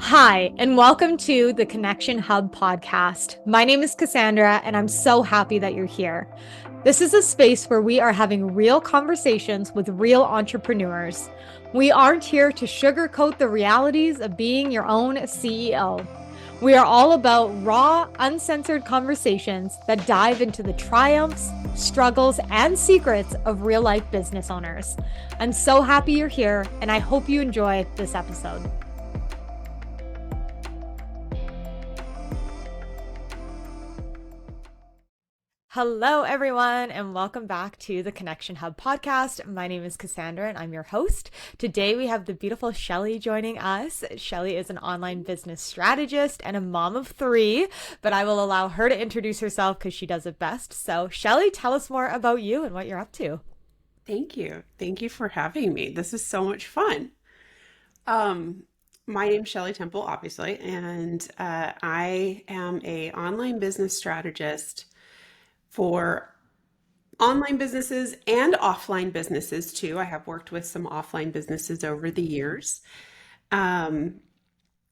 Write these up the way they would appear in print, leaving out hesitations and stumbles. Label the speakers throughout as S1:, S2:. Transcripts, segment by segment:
S1: Hi, and welcome to the Connection Hub podcast. My name is Cassandra, and I'm so happy that you're here. This is a space where we are having real conversations with real entrepreneurs. We aren't here to sugarcoat the realities of being your own CEO. We are all about raw, uncensored conversations that dive into the triumphs, struggles, and secrets of real life business owners. I'm so happy you're here, and I hope you enjoy this episode. Hello, everyone, and welcome back to the Connection Hub podcast. My name is Cassandra, and I'm your host. Today, we have the beautiful Chelle joining us. Chelle is an online business strategist and a mom of three, but I will allow her to introduce herself because she does it best. So, Chelle, tell us more about you and what you're up to.
S2: Thank you. Thank you for having me. This is so much fun. Um, my name's Chelle Temple, obviously, and I am a online business strategist for online businesses and offline businesses too. I have worked with some offline businesses over the years. Um,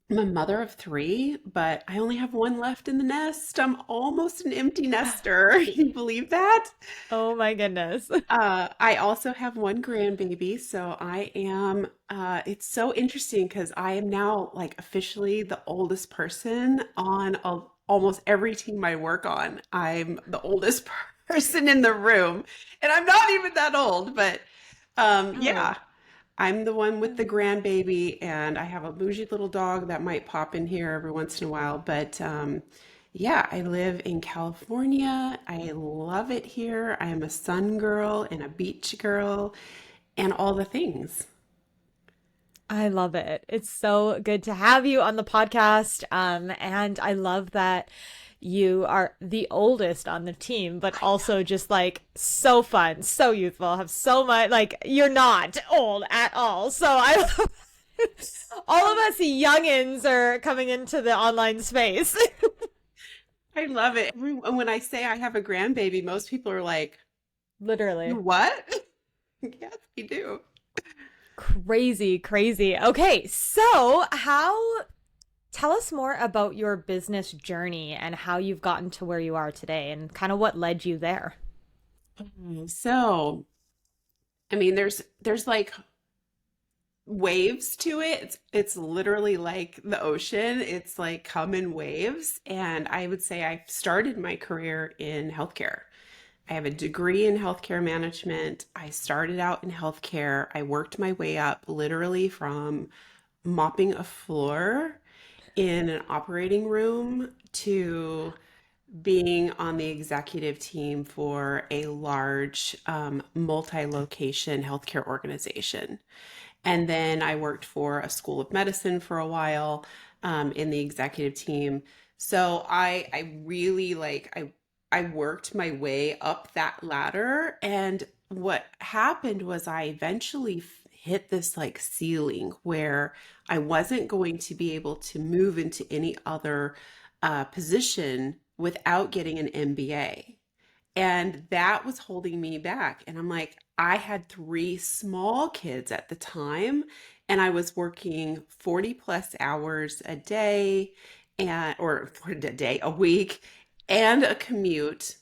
S2: I'm a mother of three, but I only have one left in the nest. I'm almost an empty nester. Can you believe that?
S1: Oh my goodness.
S2: I also have one grandbaby, so it's so interesting because I am now like officially the oldest person on almost every team I work on. I'm the oldest person in the room, and I'm not even that old, but
S1: Oh.
S2: yeah, I'm the one with the grandbaby, and I have a bougie little dog that might pop in here every once in a while. But yeah, I live in California. I love it here. I am a sun girl and a beach girl and all the things.
S1: I love it. It's so good to have you on the podcast. And I love that you are the oldest on the team, but
S2: I
S1: also just like so fun, so youthful, have so much, like, you're not old at all. So I, all of
S2: know.
S1: us youngins are coming into the online space.
S2: I love it. When I say I have a grandbaby, most people are like, "You
S1: Literally.
S2: what?" Yes, we do.
S1: Crazy, crazy. Okay, so tell us more about your business journey and how you've gotten to where you are today and kind of what led you there.
S2: So, I mean, there's like waves to it. It's literally like the ocean. It's like come in waves. And I would say I started my career in healthcare. I have a degree in healthcare management. I started out in healthcare. I worked my way up literally from mopping a floor in an operating room to being on the executive team for a large multi-location healthcare organization. And then I worked for a school of medicine for a while in the executive team. So I really I worked my way up that ladder. And what happened was I eventually hit this like ceiling where I wasn't going to be able to move into any other position without getting an MBA. And that was holding me back. And I'm like, I had three small kids at the time, and I was working 40 plus hours a day or for a day, a week, and a commute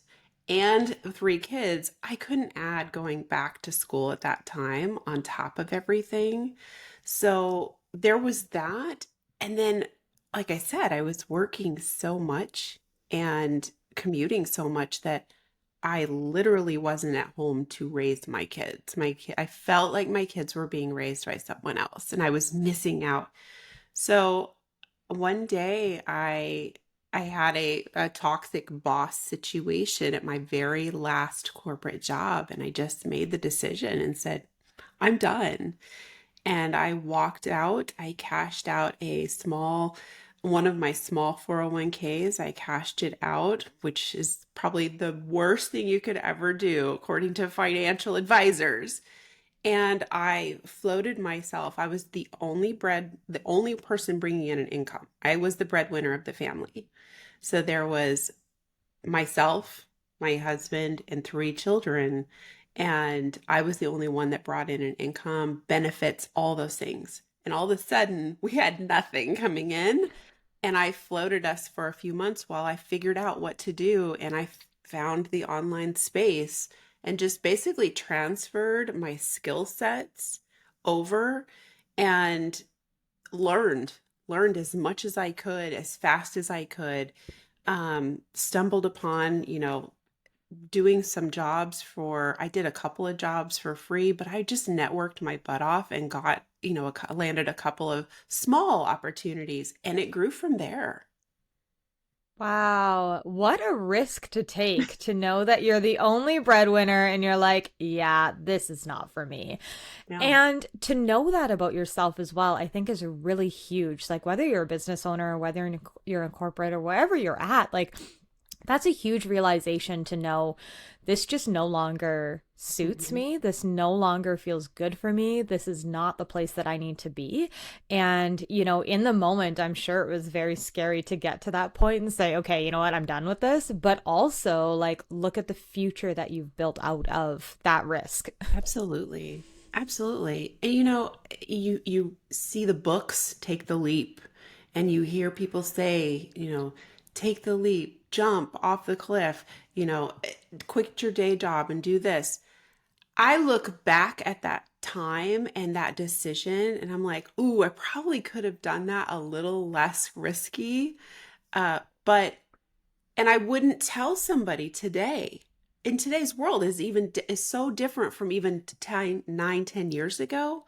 S2: and three kids. I couldn't add going back to school at that time on top of everything. So there was that. And then, like I said, I was working so much and commuting so much that I literally wasn't at home to raise my kids. I felt like my kids were being raised by someone else and I was missing out. So one day I had a toxic boss situation at my very last corporate job, and I just made the decision and said, I'm done. And I walked out. I cashed out one of my small 401ks. I cashed it out, which is probably the worst thing you could ever do, according to financial advisors. And I floated myself. I was the only person bringing in an income. I was the breadwinner of the family. So there was myself, my husband, and three children. And I was the only one that brought in an income, benefits, all those things. And all of a sudden, we had nothing coming in. And I floated us for a few months while I figured out what to do. And I found the online space and just basically transferred my skill sets over and learned learned as much as I could, as fast as I could. Stumbled upon, doing some jobs for, I did a couple of jobs for free, but I just networked my butt off and got, landed a couple of small opportunities, and it grew from there.
S1: Wow, what a risk to take to know that you're the only breadwinner and you're like, yeah, this is not for me.
S2: No.
S1: And to know that about yourself as well, I think is really huge. Like whether you're a business owner, or whether you're in corporate or wherever you're at, like that's a huge realization to know this just no longer suits
S2: Mhm.
S1: me. This no longer feels good for me. This is not the place that I need to be. And, in the moment, I'm sure it was very scary to get to that point and say, okay, you know what, I'm done with this. But also, like, look at the future that you've built out of that risk.
S2: Absolutely. Absolutely. And you see the books Take the Leap, and you hear people say, take the leap, jump off the cliff, quit your day job and do this. I look back at that time and that decision and I'm like, ooh, I probably could have done that a little less risky. But and I wouldn't tell somebody today. In today's world is so different from even 10, 9, 10 years ago.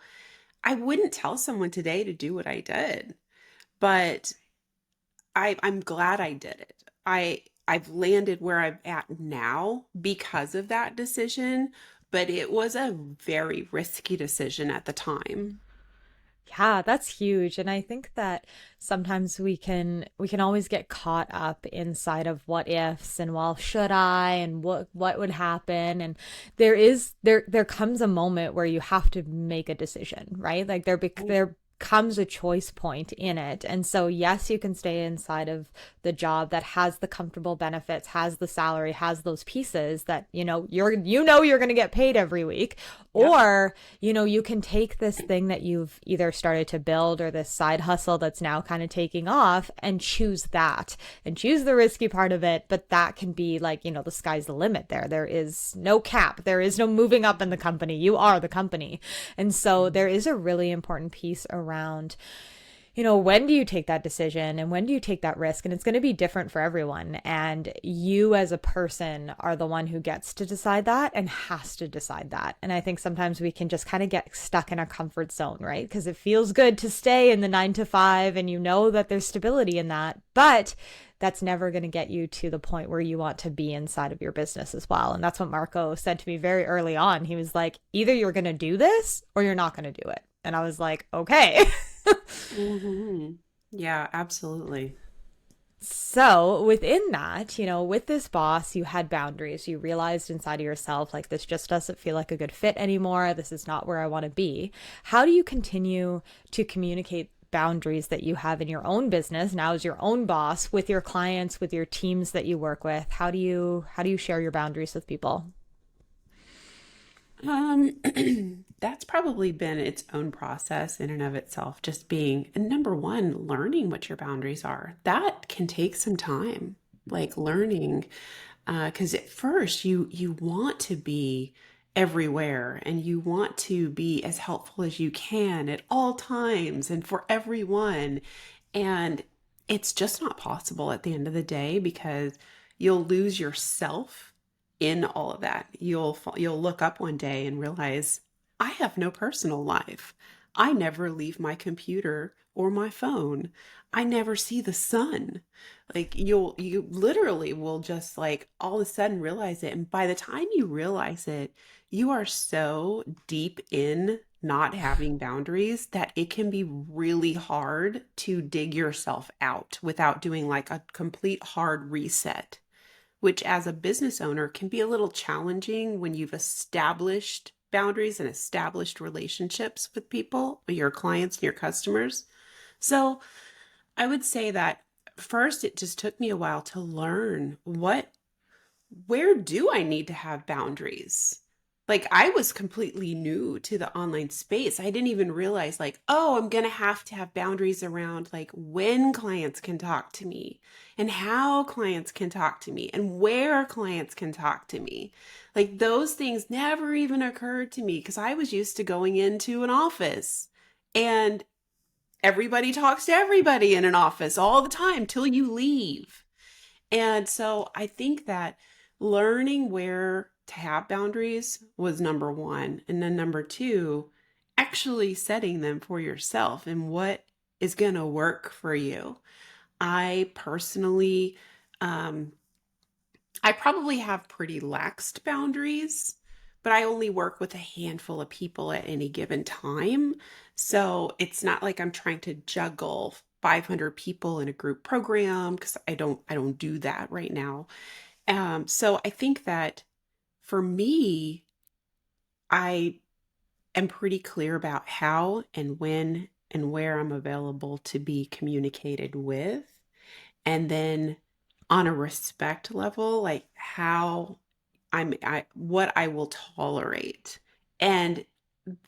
S2: I wouldn't tell someone today to do what I did, but I'm glad I did it. I've landed where I'm at now because of that decision, but it was a very risky decision at the time.
S1: Yeah, that's huge. And I think that sometimes we can always get caught up inside of what ifs and well, should I and what would happen? And there comes a moment where you have to make a decision, right? Like there comes a choice point in it. And so yes, you can stay inside of the job that has the comfortable benefits, has the salary, has those pieces that, you're going to get paid every week.
S2: Yep.
S1: Or you can take this thing that you've either started to build or this side hustle that's now kind of taking off and choose that and choose the risky part of it. But that can be like, the sky's the limit there. There is no cap. There is no moving up in the company. You are the company. And so there is a really important piece around when do you take that decision and when do you take that risk? And it's going to be different for everyone. And you as a person are the one who gets to decide that and has to decide that. And I think sometimes we can just kind of get stuck in our comfort zone, right? Because it feels good to stay in the 9 to 5 and you know that there's stability in that. But that's never going to get you to the point where you want to be inside of your business as well. And that's what Marco said to me very early on. He was like, either you're going to do this or you're not going to do it. And I was like, okay.
S2: Hmm. Yeah, absolutely.
S1: So within that, with this boss, you had boundaries. You realized inside of yourself, like, this just doesn't feel like a good fit anymore. This is not where I want to be. How do you continue to communicate boundaries that you have in your own business now as your own boss with your clients, with your teams that you work with? How do you share your boundaries with people?
S2: Um, that's probably been its own process in and of itself, just being, and number one, learning what your boundaries are. That can take some time, like learning, because at first you want to be everywhere and you want to be as helpful as you can at all times and for everyone. And it's just not possible at the end of the day because you'll lose yourself in all of that. You'll look up one day and realize I have no personal life. I never leave my computer or my phone. I never see the sun. Like you literally will just like all of a sudden realize it. And by the time you realize it, you are so deep in not having boundaries that it can be really hard to dig yourself out without doing like a complete hard reset, which as a business owner can be a little challenging when you've established boundaries and established relationships with people, with your clients and your customers. So I would say that first, it just took me a while to learn where do I need to have boundaries? like I was completely new to the online space. I didn't even realize like, oh, I'm going to have boundaries around like when clients can talk to me and how clients can talk to me and where clients can talk to me. Like those things never even occurred to me because I was used to going into an office and everybody talks to everybody in an office all the time till you leave. And so I think that learning where to have boundaries was number one. And then number two, actually setting them for yourself and what is going to work for you. I personally, um, I probably have pretty laxed boundaries, but I only work with a handful of people at any given time. So it's not like I'm trying to juggle 500 people in a group program because I don't do that right now. So I think that for me, I am pretty clear about how and when and where I'm available to be communicated with. And then on a respect level, like how what I will tolerate. And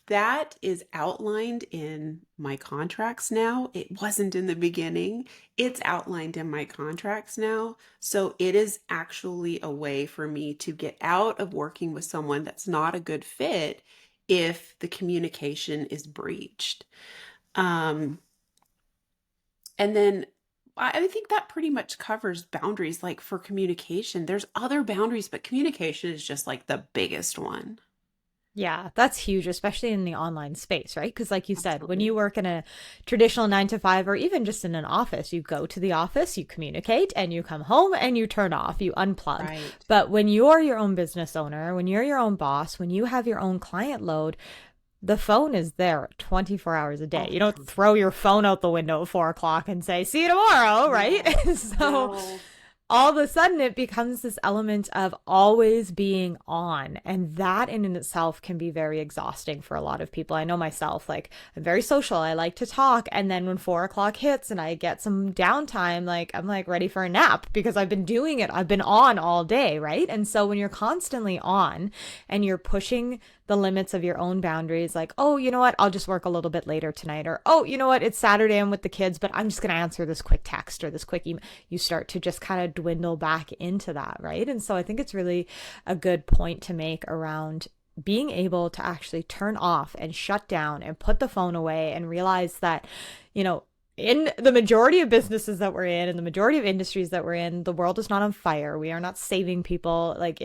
S2: that is outlined in my contracts now. It wasn't in the beginning. It's outlined in my contracts now. So it is actually a way for me to get out of working with someone that's not a good fit if the communication is breached. Um, and then I think that pretty much covers boundaries. Like for communication, there's other boundaries, but communication is just like the biggest one.
S1: Yeah, that's huge, especially in the online space, right? Because, like you said, when
S2: Absolutely.
S1: you work in a traditional 9 to 5 or even just in an office, you go to the office, you communicate, and you come home and you turn off, you unplug.
S2: Right.
S1: But when you're your own business owner, when you're your own boss, when you have your own client load, the phone is there 24 hours a day.
S2: All
S1: You
S2: the
S1: don't
S2: time.
S1: throw your phone out the window at 4 o'clock and say, see you tomorrow, right?
S2: No,
S1: So
S2: no.
S1: all of a sudden it becomes this element of always being on, and that in itself can be very exhausting for a lot of people. I know myself, like I'm very social, I like to talk, and then when 4 o'clock hits and I get some downtime, like I'm like ready for a nap because I've been doing it, I've been on all day, right? And so when you're constantly on and you're pushing the limits of your own boundaries, like, oh, you know what, I'll just work a little bit later tonight, or oh, you know what, it's Saturday, I'm with the kids, but I'm just going to answer this quick text or this quick email, you start to just kind of dwindle back into that, right? And so I think it's really a good point to make around being able to actually turn off and shut down and put the phone away and realize that, you know, in the majority of businesses that we're in and the majority of industries that we're in, the world is not on fire. We are not saving people. Like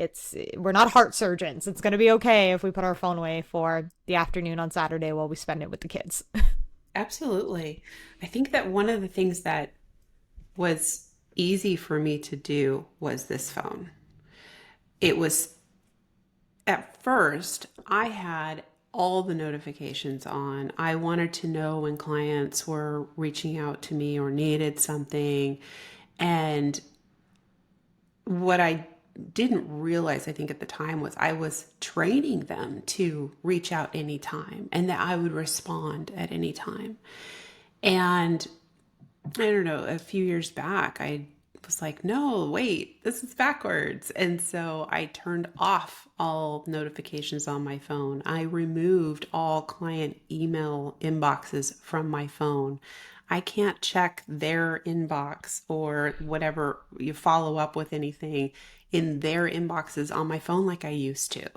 S1: we're not heart surgeons. It's going to be okay if we put our phone away for the afternoon on Saturday while we spend it with the kids.
S2: Absolutely. I think that one of the things that was easy for me to do was this phone. It was at first, I had all the notifications on. I wanted to know when clients were reaching out to me or needed something. And what I didn't realize, I think at the time, was I was training them to reach out anytime and that I would respond at any time. And I don't know, a few years back, I was like, no, wait, this is backwards. And so I turned off all notifications on my phone. I removed all client email inboxes from my phone. I can't check their inbox or whatever you follow up with anything in their inboxes on my phone like I used to.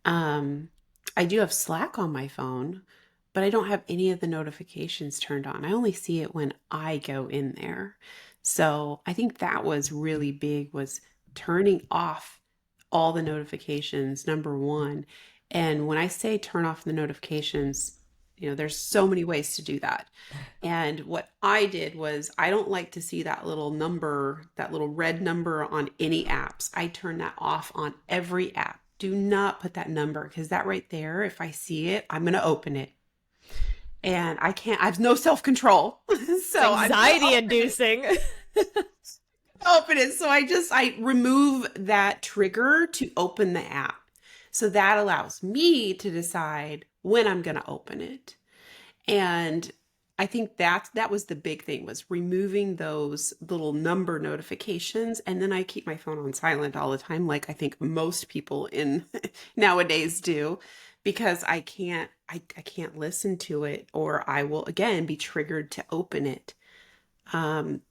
S2: Um, I do have Slack on my phone, but I don't have any of the notifications turned on. I only see it when I go in there. So I think that was really big, was turning off all the notifications, number one. And when I say turn off the notifications, there's so many ways to do that. And what I did was I don't like to see that little number, that little red number on any apps. I turn that off on every app. Do not put that number because that right there, if I see it, I'm going to open it. And I have no self control.
S1: It's
S2: So I'm going to
S1: anxiety
S2: open it.
S1: inducing.
S2: Open it. So I remove that trigger to open the app. So that allows me to decide when I'm going to open it. And I think that was the big thing, was removing those little number notifications. And then I keep my phone on silent all the time, like I think most people in nowadays do, because I can't listen to it, or I will again be triggered to open it.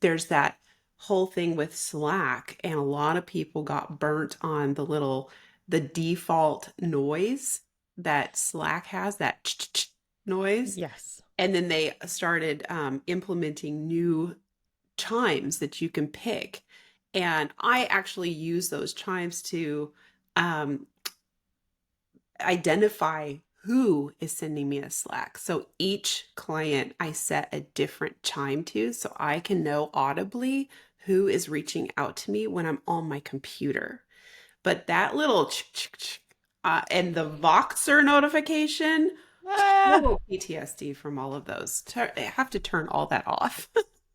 S2: There's that whole thing with Slack, and a lot of people got burnt on the default noise that Slack has, that noise.
S1: Yes.
S2: And then they started implementing new chimes that you can pick. And I actually use those chimes to um, identify who is sending me a Slack. So each client I set a different chime to, so I can know audibly who is reaching out to me when I'm on my computer. But that little and the Voxer notification,
S1: Ah.
S2: total PTSD from all of those. I have to turn all that off.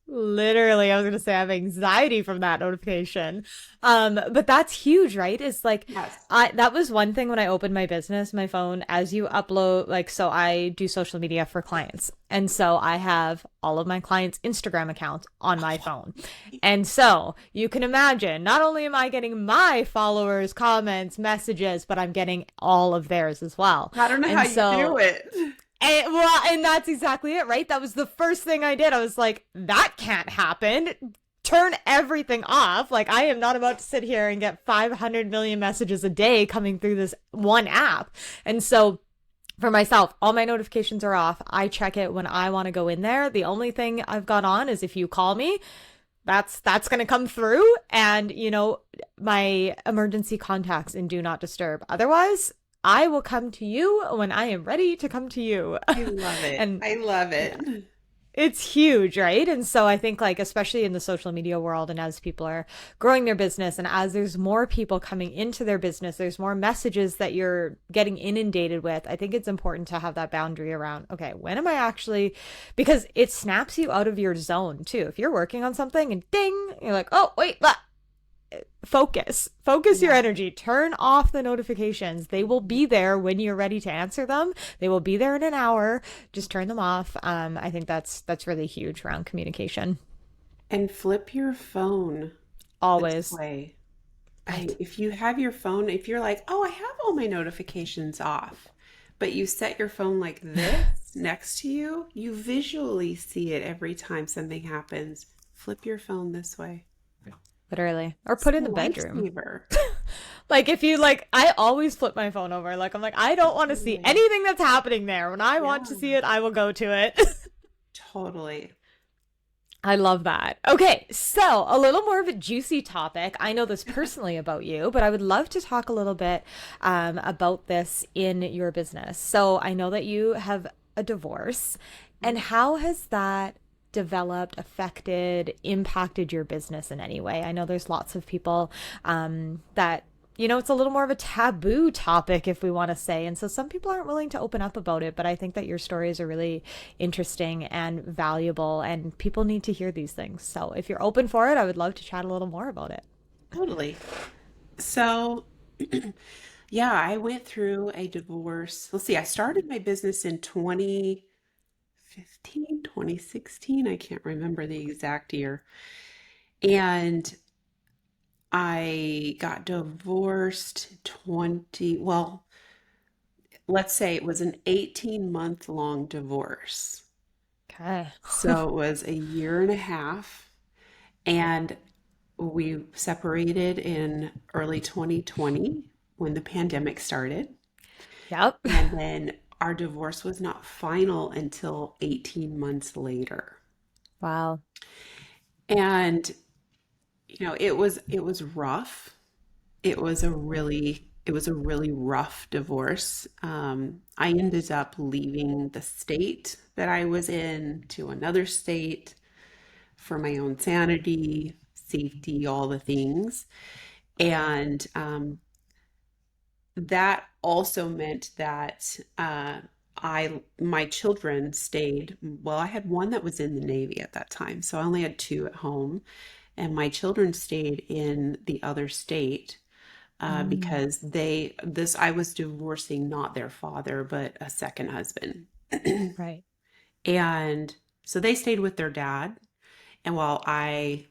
S1: Literally, I was gonna say I have anxiety from that notification. But that's huge, right? It's like
S2: Yes.
S1: I that was one thing when I opened my business, my phone, as you upload, like, so I do social media for clients. And so I have all of my clients' Instagram accounts on my phone. And so you can imagine, not only am I getting my followers, comments, messages, but I'm getting all of theirs as well.
S2: I don't know how
S1: And
S2: you do
S1: so
S2: it.
S1: and that's exactly it, right? That was the first thing I did. I was like, that can't happen. Turn everything off. Like, I am not about to sit here and get 500 million messages a day coming through this one app. And so for myself, all my notifications are off. I check it when I want to go in there. The only thing I've got on is if you call me, that's going to come through, and my emergency contacts in do not disturb. Otherwise, I will come to you when I am ready to come to you.
S2: I love it.
S1: And
S2: I love
S1: yeah,
S2: it.
S1: it's huge, right? And so I think, like, especially in the social media world, and as people are growing their business, and as there's more people coming into their business, there's more messages that you're getting inundated with. I think it's important to have that boundary around, okay, when am I actually, because it snaps you out of your zone too. If you're working on something and ding, you're like, oh, wait, focus your
S2: Yeah.
S1: energy, turn off the notifications. They will be there when you're ready to answer them. They will be there in an hour. Just turn them off. I think that's really huge around communication.
S2: And flip your phone this
S1: Always.
S2: way.
S1: Right.
S2: If you have your phone, if you're like, oh, I have all my notifications off, but you set your phone like this next to you, you visually see it every time something happens. Flip your phone this way.
S1: Literally. Or
S2: It's
S1: put it
S2: a
S1: in the bedroom.
S2: lifesaver.
S1: Like, if you like, I always flip my phone over. Like, I'm like, I don't want to see
S2: Totally.
S1: anything that's happening there. When I want to
S2: Yeah,
S1: see it, I will go to it.
S2: totally.
S1: I love that. Okay, so a little more of a juicy topic. I know this personally about you, but I would love to talk a little bit about this in your business. So I know that you have a divorce, and how has that developed, affected, impacted your business in any way? I know there's lots of people that it's a little more of a taboo topic, if we want to say. And so some people aren't willing to open up about it, but I think that your stories are really interesting and valuable, and people need to hear these things. So if you're open for it, I would love to chat a little more about it.
S2: Totally. So, yeah, I went through a divorce. Let's see, I started my business in 2015, 2016. I can't remember the exact year. And I got divorced well, let's say it was an 18-month long divorce.
S1: Okay.
S2: So it was a year and a half. And we separated in early 2020 when the pandemic started.
S1: Yep.
S2: And then our divorce was not final until 18 months later.
S1: Wow.
S2: And it was rough. It was a really rough divorce. I ended up leaving the state that I was in to another state for my own sanity, safety, all the things. And that also meant that my children stayed. Well, I had one that was in the Navy at that time, so I only had two at home, and my children stayed in the other state
S1: Mm,
S2: because I was divorcing not their father, but a second husband.
S1: right.
S2: And So they stayed with their dad. And while I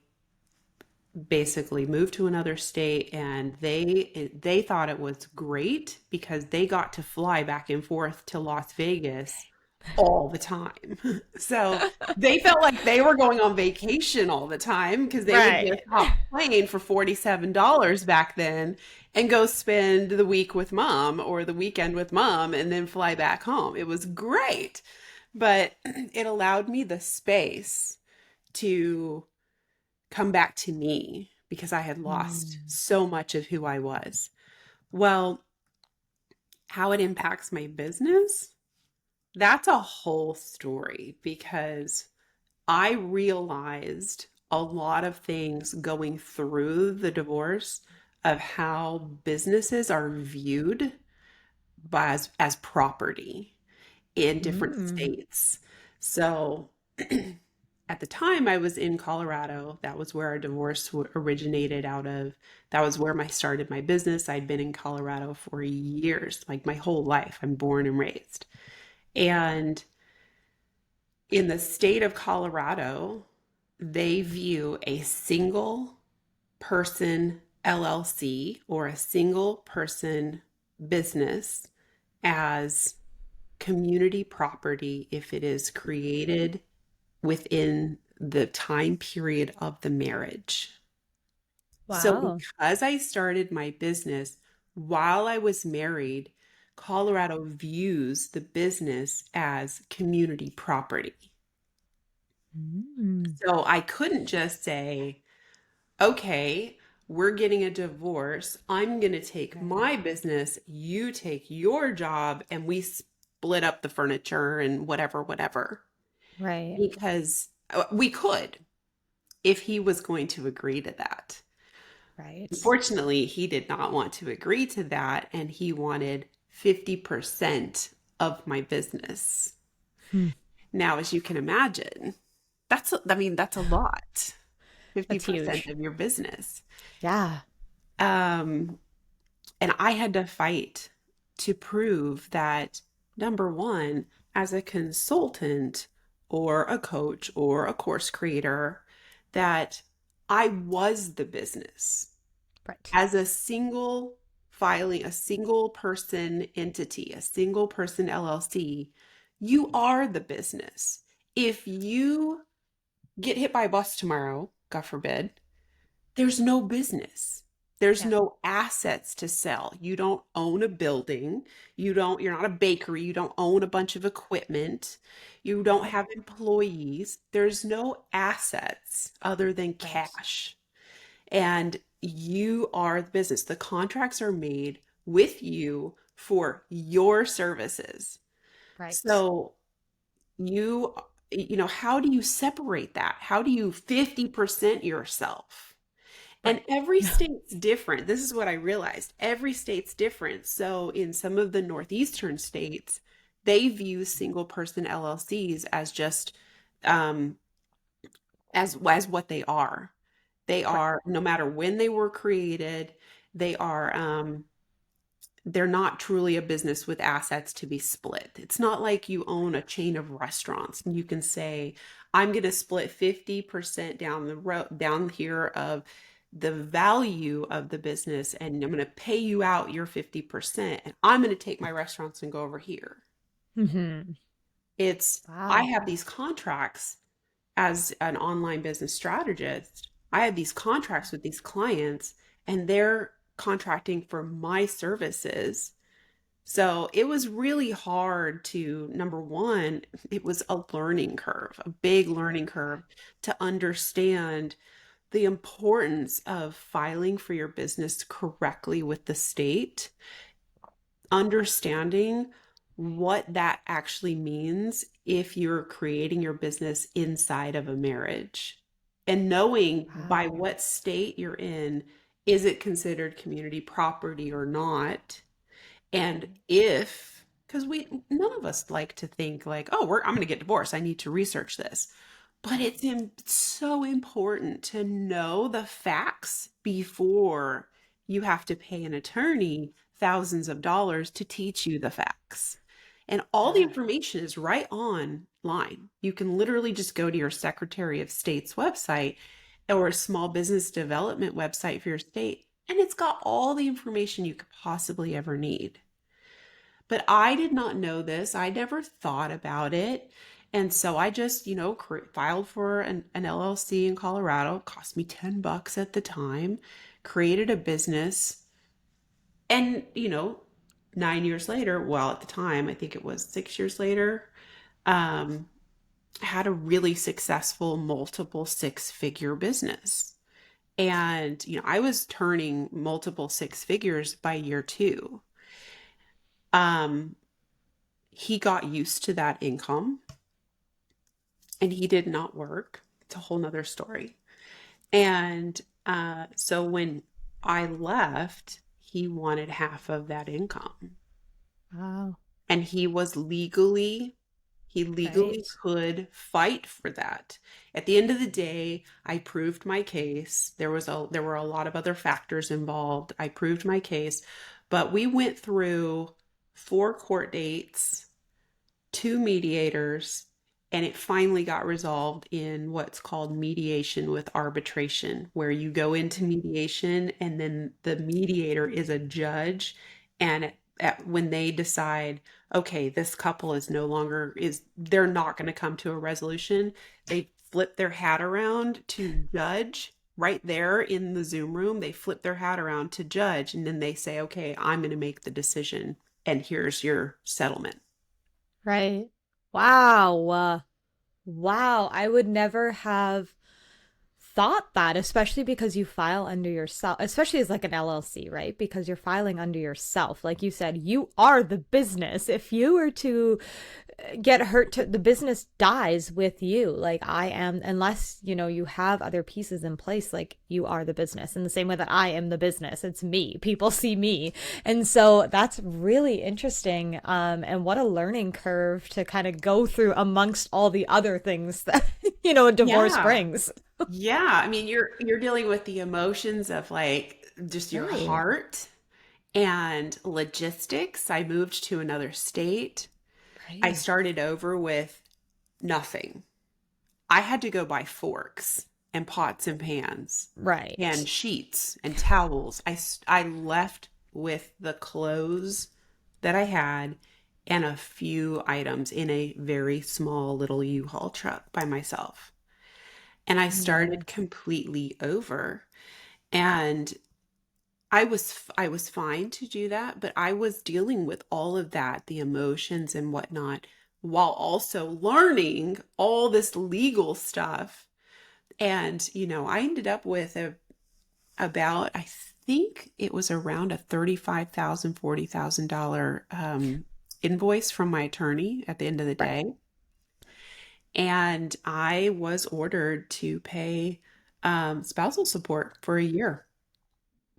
S2: basically moved to another state, and they thought it was great because they got to fly back and forth to Las Vegas all the time. So they felt like they were going on vacation all the time because they would just
S1: Right.
S2: hop a plane for $47 back then and go spend the week with mom or the weekend with mom and then fly back home. It was great, but it allowed me the space to come back to me because I had lost
S1: Mm.
S2: so much of who I was. Well, how it impacts my business, that's a whole story because I realized a lot of things going through the divorce of how businesses are viewed as property in different
S1: Mm.
S2: states. So at the time I was in Colorado. That was where our divorce originated out of. That was where I started my business. I'd been in Colorado for years, like my whole life. I'm born and raised. And in the state of Colorado, they view a single person LLC or a single person business as community property if it is created within the time period of the marriage. So,
S1: Wow.
S2: because I started my business while I was married, Colorado views the business as community property.
S1: Mm.
S2: So, I couldn't just say, okay, we're getting a divorce. I'm going to take
S1: Right.
S2: my business, you take your job, and we split up the furniture and whatever, whatever.
S1: Right.
S2: Because we could if he was going to agree to that.
S1: Right.
S2: Unfortunately, he did not want to agree to that, and he wanted 50% of my business.
S1: Hmm.
S2: Now, as you can imagine, that's a lot.
S1: That's
S2: 50%
S1: huge.
S2: of your business.
S1: Yeah.
S2: Um, and I had to fight to prove that, number one, as a consultant or a coach or a course creator, that I was the business.
S1: Right.
S2: As a single filing, a single person entity, a single person LLC, you are the business. If you get hit by a bus tomorrow, God forbid, there's no business. There's
S1: Yeah.
S2: no assets to sell. You don't own a building. You're not a bakery. You don't own a bunch of equipment. You don't
S1: Right.
S2: have employees. There's no assets other than
S1: Right.
S2: cash. And you are the business. The contracts are made with you for your services.
S1: Right.
S2: So you, how do you separate that? How do you 50% yourself? And
S1: Right.
S2: every state's different. This is what I realized. Every state's different. So in some of the northeastern states, they view single person LLCs as just um, as what they are. They
S1: Right.
S2: are, no matter when they were created, they are they're not truly a business with assets to be split. It's not like you own a chain of restaurants and you can say, I'm going to split 50% down the road, down here of the value of the business, and I'm going to pay you out your 50%. And I'm going to take my restaurants and go over here.
S1: Hmm.
S2: I
S1: Wow.
S2: have these contracts as an online business strategist. I have these contracts with these clients, and they're contracting for my services. So it was really hard to, number one, it was a learning curve, a big learning curve to understand the importance of filing for your business correctly with the state, understanding what that actually means if you're creating your business inside of a marriage, and knowing by
S1: Wow.
S2: what state you're in, is it considered community property or not? And if, because none of us like to think like, oh, I'm going to get divorced. I need to research this. But
S1: Right.
S2: it's so important to know the facts before you have to pay an attorney thousands of dollars to teach you the facts. And all the
S1: Yeah.
S2: information is right online. You can literally just go to your Secretary of State's website or a small business development website for your state, and it's got all the information you could possibly ever need. But I did not know this. I never thought about it. And so I just, filed for an LLC in Colorado. It cost me $10 at the time, created a business. And, 9 years later, well, at the time, I think it was 6 years later, um, had a really successful multiple six-figure business. And, I was turning multiple six figures by year two. Um, he got used to that income and he did not work. It's a whole nother story. And so when I left, he wanted half of that income.
S1: Wow.
S2: And he legally
S1: Right.
S2: could fight for that. At the end of the day, I proved my case. There were a lot of other factors involved. I proved my case, but we went through 4 court dates, 2 mediators, and it finally got resolved in what's called mediation with arbitration, where you go into mediation and then the mediator is a judge. And when they decide, okay, this couple they're not going to come to a resolution, they flip their hat around to judge right there in the Zoom room. They flip their hat around to judge, and then they say, okay, I'm going to make the decision, and here's your settlement.
S1: Right. Wow. Wow. I would never have thought that, especially because you file under yourself, especially as like an LLC, right? Because you're filing under yourself. Like you said, you are the business. If you were to get hurt, the business dies with you. Like I am, unless, you have other pieces in place, like you are the business in the same way that I am the business. It's me. People see me. And so that's really interesting. And what a learning curve to kind of go through amongst all the other things that, a divorce
S2: Yeah.
S1: brings.
S2: Yeah, I mean, you're dealing with the emotions of like just your
S1: Right.
S2: heart and logistics. I moved to another state. I
S1: Right.
S2: started over with nothing. I had to go buy forks and pots and pans and
S1: Right.
S2: sheets and towels. I left with the clothes that I had and a few items in a very small little U-Haul truck by myself. And I started
S1: Yes.
S2: completely over. And I was fine to do that, but I was dealing with all of that, the emotions and whatnot, while also learning all this legal stuff. And I ended up with about, I think it was around a $35,000, $40,000 invoice from my attorney at the end of the
S1: Right.
S2: day. And I was ordered to pay spousal support for a year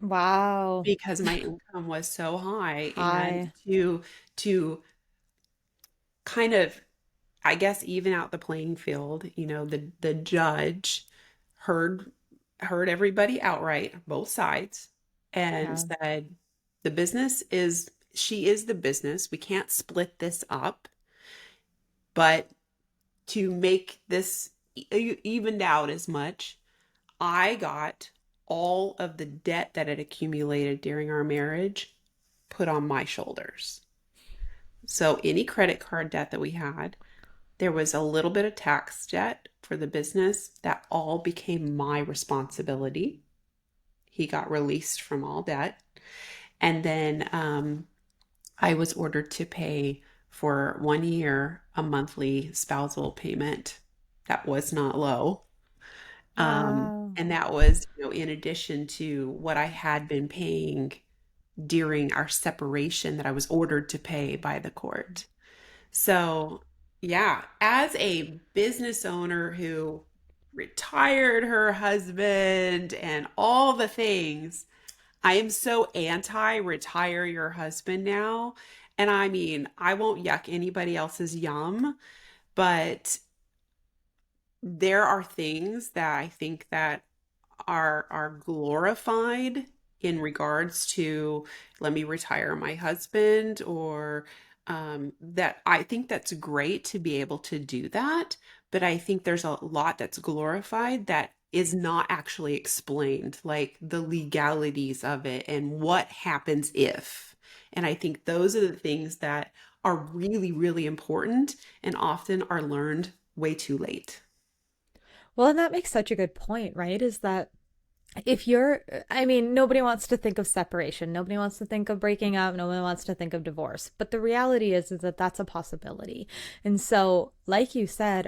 S1: Wow.
S2: because my income was so high. And
S1: Hi.
S2: to kind of, I guess, even out the playing field, the judge heard heard everybody outright, both sides, and
S1: Yeah.
S2: said she is the business. We can't split this up, but to make this evened out as much, I got all of the debt that had accumulated during our marriage put on my shoulders. So, any credit card debt that we had, there was a little bit of tax debt for the business that all became my responsibility. He got released from all debt. And then I was ordered to pay for 1 year a monthly spousal payment that was not low.
S1: Wow.
S2: And that was, in addition to what I had been paying during our separation that I was ordered to pay by the court. So, yeah, as a business owner who retired her husband and all the things, I am so anti retire your husband now. And I mean, I won't yuck anybody else's yum, but there are things that I think that are glorified in regards to let me retire my husband or that I think that's great to be able to do that, but I think there's a lot that's glorified that is not actually explained, like the legalities of it and what happens if. And I think those are the things that are really, really important and often are learned way too late.
S1: Well, and that makes such a good point, right? Is that if you're, I mean, nobody wants to think of separation. Nobody wants to think of breaking up. Nobody wants to think of divorce. But the reality is that that's a possibility. And so, like you said,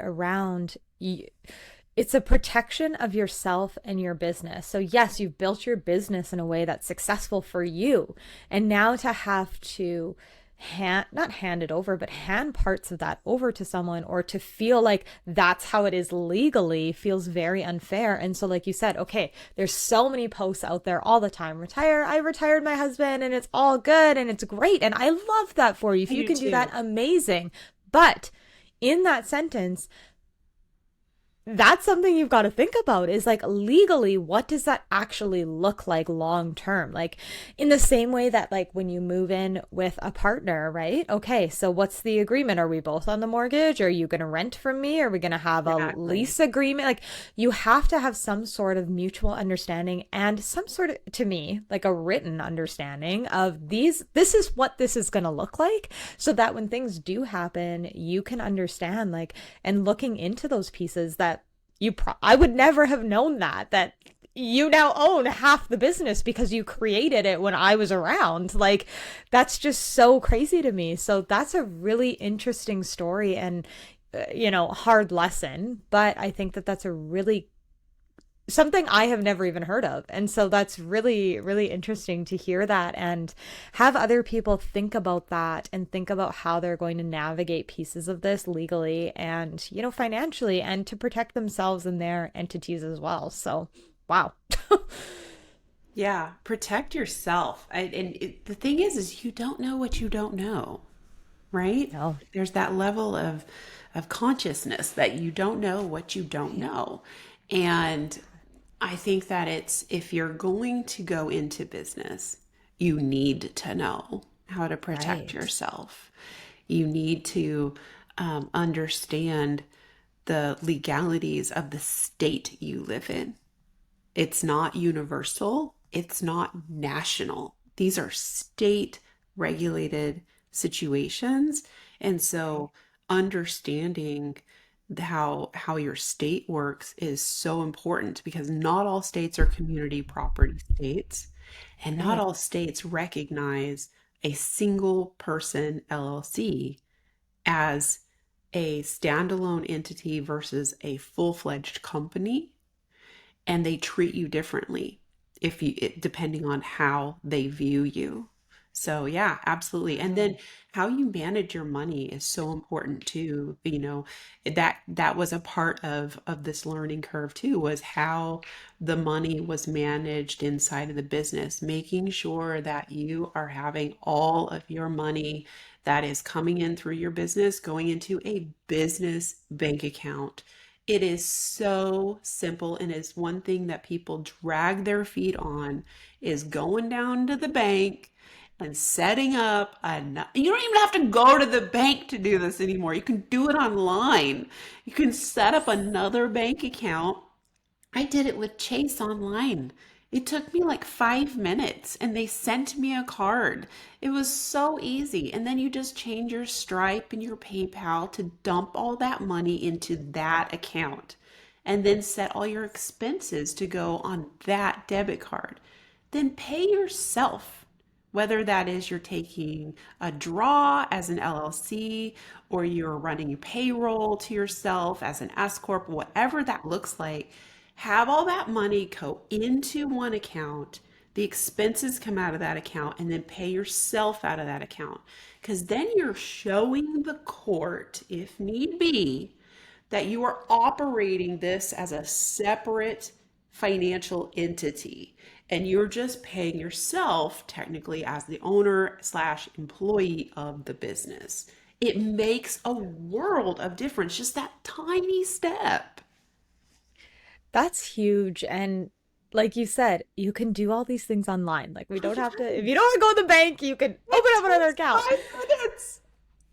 S1: it's a protection of yourself and your business. So, yes, you've built your business in a way that's successful for you. And now to have to not hand it over, but hand parts of that over to someone, or to feel like that's how it is legally, feels very unfair. And so, like you said, okay, there's so many posts out there all the time. I retired my husband and it's all good and it's great. And I love that for you. If
S2: I
S1: you
S2: do
S1: can do that,
S2: too.
S1: amazing. But in that sentence, that's something you've got to think about, is like, legally, what does that actually look like long term? Like, in the same way that, like, when you move in with a partner, right? Okay, so what's the agreement? Are we both on the mortgage? Are you going to rent from me? Are we going to have a
S2: Exactly.
S1: lease agreement? Like, you have to have some sort of mutual understanding, and some sort of, to me, like a written understanding of this is what this is going to look like, so that when things do happen, you can understand, like, and looking into those pieces that I would never have known that you now own half the business because you created it when I was around. Like, that's just so crazy to me. So that's a really interesting story, and hard lesson, but I think that that's a really something I have never even heard of. And so that's really, really interesting to hear that, and have other people think about that, and think about how they're going to navigate pieces of this legally and, financially, and to protect themselves and their entities as well. So, wow.
S2: Yeah, protect yourself. The thing is you don't know what you don't know, right?
S1: No.
S2: There's that level of consciousness that you don't know what you don't know. And I think that it's if you're going to go into business, you need to know how to protect
S1: Right.
S2: yourself. You need to understand the legalities of the state you live in. It's not universal, it's not national. These are state regulated situations. And
S1: Right.
S2: so understanding how your state works is so important, because not all states are community property states, and not
S1: Right.
S2: all states recognize a single person LLC as a standalone entity versus a full-fledged company, and they treat you differently depending on how they view you. So yeah, absolutely. And then
S1: Wow.
S2: how you manage your money is so important too. That was a part of this learning curve too, was how the money was managed inside of the business, making sure that you are having all of your money that is coming in through your business going into a business bank account. It is so simple, and is one thing that people drag their feet on, is going down to the bank and setting up you don't even have to go to the bank to do this anymore. You can do it online. You can set up another bank account. I did it with Chase online. It took me like 5 minutes and they sent me a card. It was so easy. And then you just change your Stripe and your PayPal to dump all that money into that account, and then set all your expenses to go on that debit card. Then pay yourself, whether that is you're taking a draw as an LLC, or you're running payroll to yourself as an S Corp, whatever that looks like. Have all that money go into one account, the expenses come out of that account, and then pay yourself out of that account. Because then you're showing the court, if need be, that you are operating this as a separate financial entity, and you're just paying yourself technically as the owner slash employee of the business. It makes a world of difference, just that tiny step.
S1: That's huge. And like you said, you can do all these things online. Like, we don't have to, if you don't want to go to the bank, you can
S2: It
S1: open up another
S2: takes
S1: account.
S2: 5 minutes.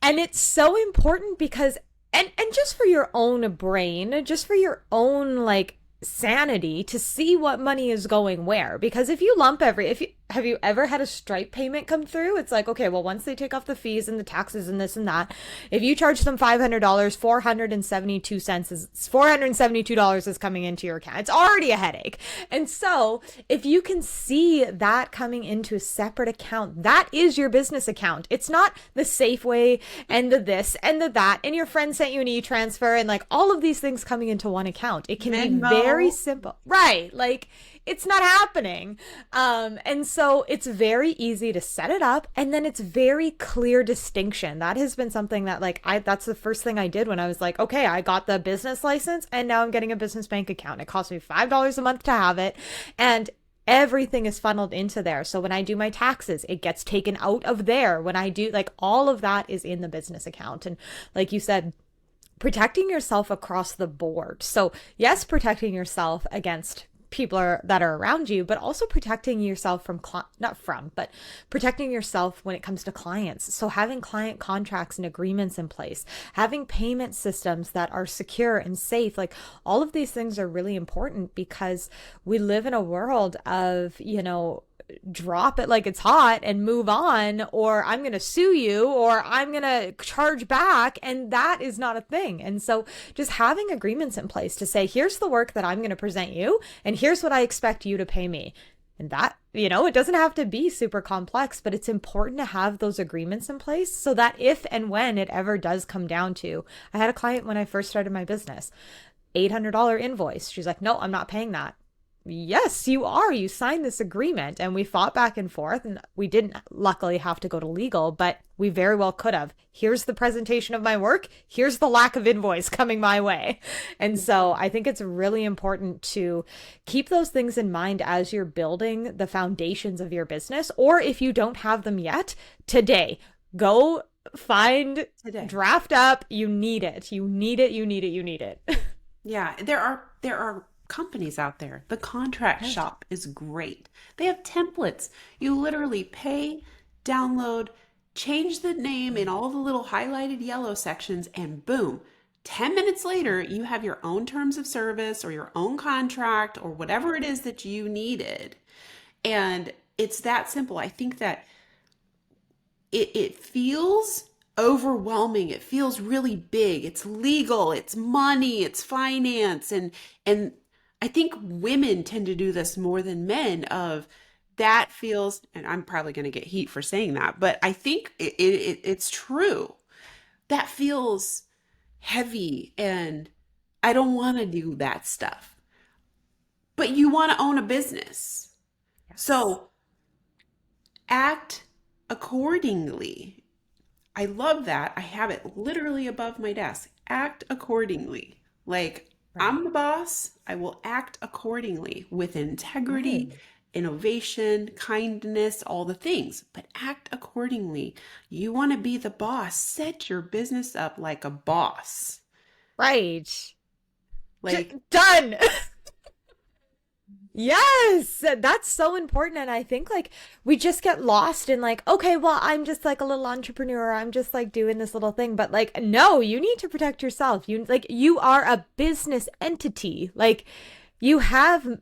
S1: And it's so important because and just for your own brain, just for your own like sanity to see what money is going where. Because if you lump every if you have you ever had a Stripe payment come through? It's like, okay, well, once they take off the fees and the taxes and this and that, if you charge them $500, 472 cents is $472 is coming into your account. It's already a headache. And so, if you can see that coming into a separate account, that is your business account. It's not the Safeway and the this and the that, and your friend sent you an e-transfer and like all of these things coming into one account. It can be very
S2: Venmo.
S1: simple. Right. Like it's not happening. And so it's very easy to set it up, and then it's very clear distinction. That has been something that like that's the first thing I did when I was like, okay, I got the business license and now I'm getting a business bank account. It cost me $5 a month to have it. And everything is funneled into there. So when I do my taxes, it gets taken out of there. When I do like all of that is in the business account. And like you said, protecting yourself across the board. So, yes, protecting yourself against that are around you, but also protecting yourself from not from, but protecting yourself when it comes to clients. So having client contracts and agreements in place, having payment systems that are secure and safe, like all of these things are really important because we live in a world of, drop it like it's hot and move on, or I'm going to sue you, or I'm going to charge back. And that is not a thing. And so just having agreements in place to say, here's the work that I'm going to present you, and here's what I expect you to pay me. And that, it doesn't have to be super complex, but it's important to have those agreements in place so that if and when it ever does come down to, I had a client when I first started my business, $800 invoice. She's like, no, I'm not paying that. Yes, you are. You signed this agreement. And we fought back and forth, and we didn't luckily have to go to legal, but we very well could have. Here's the presentation of my work. Here's the lack of invoice coming my way. And so I think it's really important to keep those things in mind as you're building the foundations of your business. Or if you don't have them yet, today, go find, draft up. You need it. You need it. You need it. You need it.
S2: Yeah, there are companies out there. The contract shop is great. They have templates. You literally pay, download, change the name in all the little highlighted yellow sections, and boom, 10 minutes later, you have your own terms of service or your own contract or whatever it is that you needed. And it's that simple. I think that it feels overwhelming. It feels really big. It's legal, it's money, it's finance, and I think women tend to do this more than men of that feels, and I'm probably going to get heat for saying that, but I think it's true. That feels heavy and I don't want to do that stuff. But you want to own a business.
S1: Yes.
S2: So act accordingly. I love that. I have it literally above my desk. Act accordingly. Like,
S1: Right.
S2: I'm the boss. I will act accordingly with integrity,
S1: Right.
S2: innovation, kindness, all the things, but act accordingly. You want to be the boss. Set your business up like a boss.
S1: Right.
S2: Like,
S1: Done. Yes, that's so important. And I think like we just get lost in like, okay, well, I'm just like a little entrepreneur. I'm just like doing this little thing. But like, no, you need to protect yourself. You are a business entity. Like you have,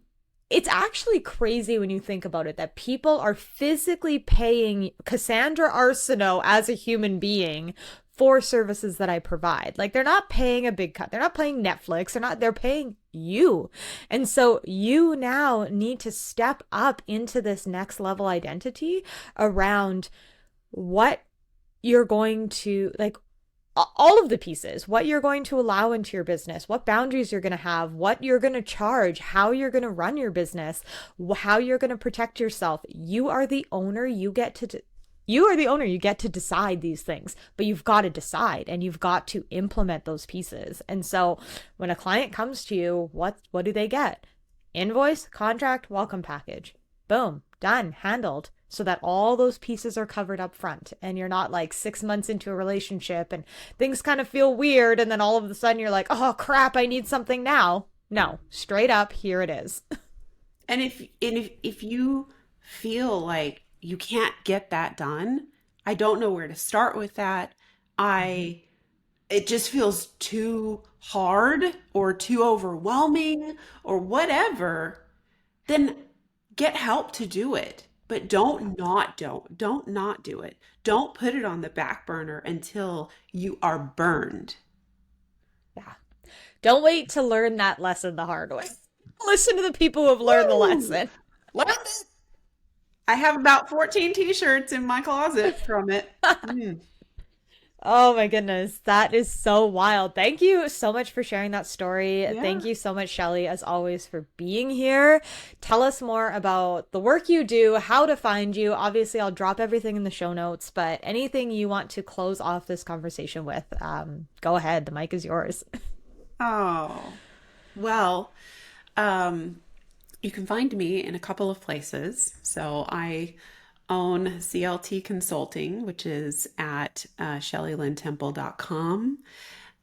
S1: it's actually crazy when you think about it that people are physically paying Cassandra Arsenault as a human being for services that I provide. Like they're not paying a big cut. They're not paying Netflix. They're paying you. And so you now need to step up into this next level identity around what you're going to like all of the pieces, what you're going to allow into your business, what boundaries you're going to have, what you're going to charge, how you're going to run your business, how you're going to protect yourself. You are the owner. You get to decide these things, but you've got to decide and you've got to implement those pieces. And so when a client comes to you, what do they get? Invoice, contract, welcome package. Boom, done, handled, so that all those pieces are covered up front and you're not like 6 months into a relationship and things kind of feel weird and then all of a sudden you're like, oh crap, I need something now. No, straight up, here it is.
S2: and if you feel like you can't get that done, I don't know where to start with that. I it just feels too hard or too overwhelming or whatever, then get help to do it. But don't not do it. Don't put it on the back burner until you are burned.
S1: Yeah. Don't wait to learn that lesson the hard way. Listen to the people who have learned the
S2: Woo!
S1: lesson.
S2: Love it. I have about 14 t-shirts in my closet from it. Mm,
S1: Oh my goodness, that is so wild. Thank you so much for sharing that story.
S2: yeah.
S1: Thank you so much, Shelly, as always, for being here. Tell us more about the work you do, how to find you. Obviously, I'll drop everything in the show notes, but anything you want to close off this conversation with, go ahead. The mic is yours.
S2: Oh, well, um, you can find me in a couple of places. So I own CLT Consulting, which is at ShellyLynnTemple.com.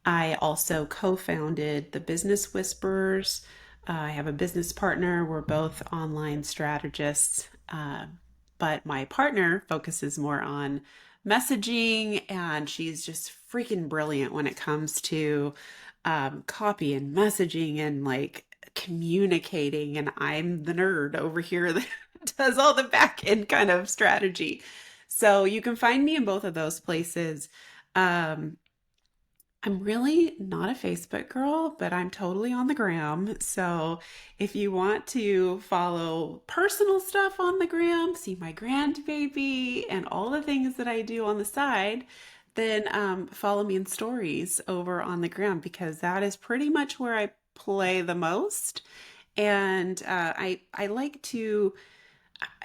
S2: I also co-founded the Business Whisperers. I have a business partner. We're both online strategists, but my partner focuses more on messaging, and she's just freaking brilliant when it comes to copy and messaging and like communicating. And I'm the nerd over here that does all the back end kind of strategy. So you can find me in both of those places. Um, I'm really not a Facebook girl, but I'm totally on the gram. So if you want to follow personal stuff on the gram, see my grandbaby and all the things that I do on the side, then follow me in stories over on the gram because that is pretty much where I play the most. And I like to,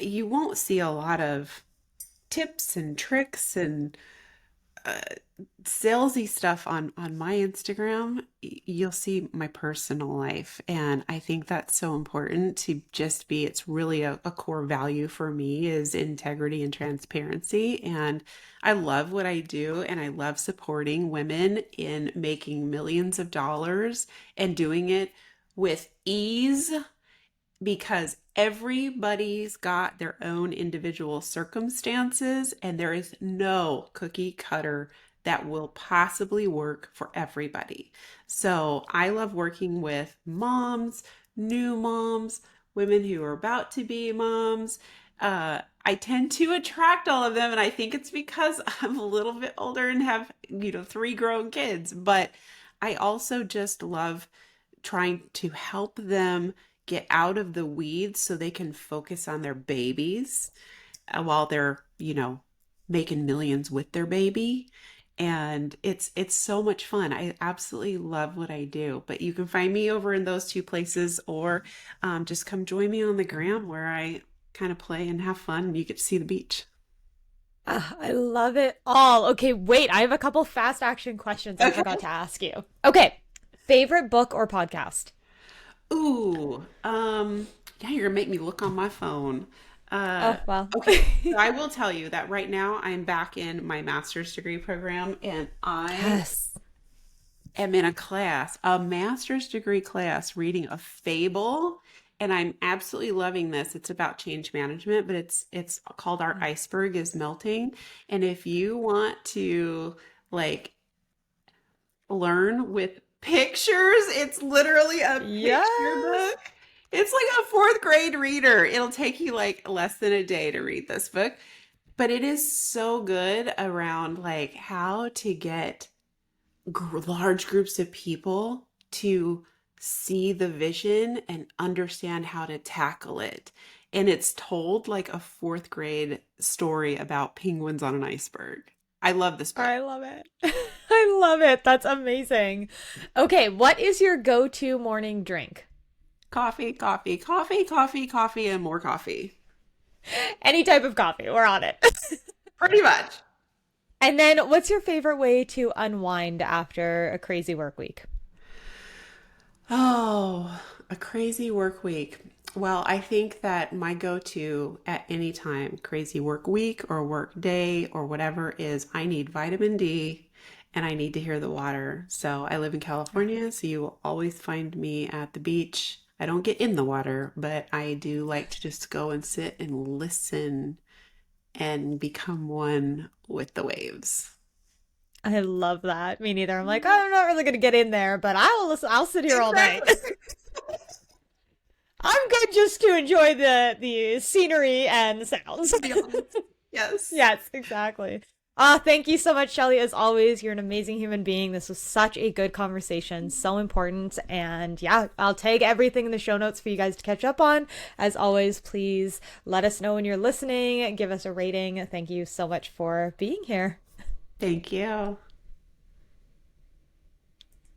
S2: you won't see a lot of tips and tricks and uh, salesy stuff on my Instagram. You'll see my personal life, and I think that's so important to just be. It's really a core value for me is integrity and transparency, and I love what I do, and I love supporting women in making millions of dollars and doing it with ease because everybody's got their own individual circumstances, and there is no cookie cutter that will possibly work for everybody. So I love working with moms, new moms, women who are about to be moms. I tend to attract all of them, and I think it's because I'm a little bit older and have, three grown kids. But I also just love trying to help them get out of the weeds so they can focus on their babies while they're, making millions with their baby. And it's so much fun. I absolutely love what I do. But you can find me over in those two places, or just come join me on the gram where I kind of play and have fun and you get to see the beach.
S1: Ah, I love it all. Okay, wait, I have a couple fast action questions I
S2: Okay.
S1: forgot to ask you. Okay, favorite book or podcast?
S2: Ooh, yeah, you're gonna make me look on my phone. Uh,
S1: Oh, well.
S2: okay, so I will tell you that right now I'm back in my master's degree program, and I
S1: Yes.
S2: am in a master's degree class, reading a fable, and I'm absolutely loving this. It's about change management, but it's called Our Iceberg is Melting. And if you want to like learn with pictures. It's literally a picture
S1: Yes.
S2: book. It's like a fourth grade reader. It'll take you like less than a day to read this book, but it is so good around like how to get large groups of people to see the vision and understand how to tackle it. And it's told like a fourth grade story about penguins on an iceberg. I love this book.
S1: I love it. I love it. That's amazing. Okay, what is your go-to morning drink?
S2: Coffee, coffee, coffee, coffee, coffee, and more coffee.
S1: Any type of coffee. We're on it.
S2: Pretty much.
S1: And then what's your favorite way to unwind after a crazy work week?
S2: Oh, a crazy work week. Well, I think that my go-to at any time, crazy work week or work day or whatever, is I need vitamin D and I need to hear the water. So I live in California, so you will always find me at the beach. I don't get in the water, but I do like to just go and sit and listen and become one with the waves.
S1: I love that. Me neither. I'm like, I'm not really gonna get in there, but I'll listen, I'll sit here all night.
S2: Exactly.
S1: I'm good just to enjoy the scenery and the sounds.
S2: Beyond. Yes.
S1: Yes, exactly. Thank you so much, Shelly. As always, you're an amazing human being. This was such a good conversation, so important. And yeah, I'll tag everything in the show notes for you guys to catch up on. As always, please let us know when you're listening, give us a rating. Thank you so much for being here.
S2: Thank you.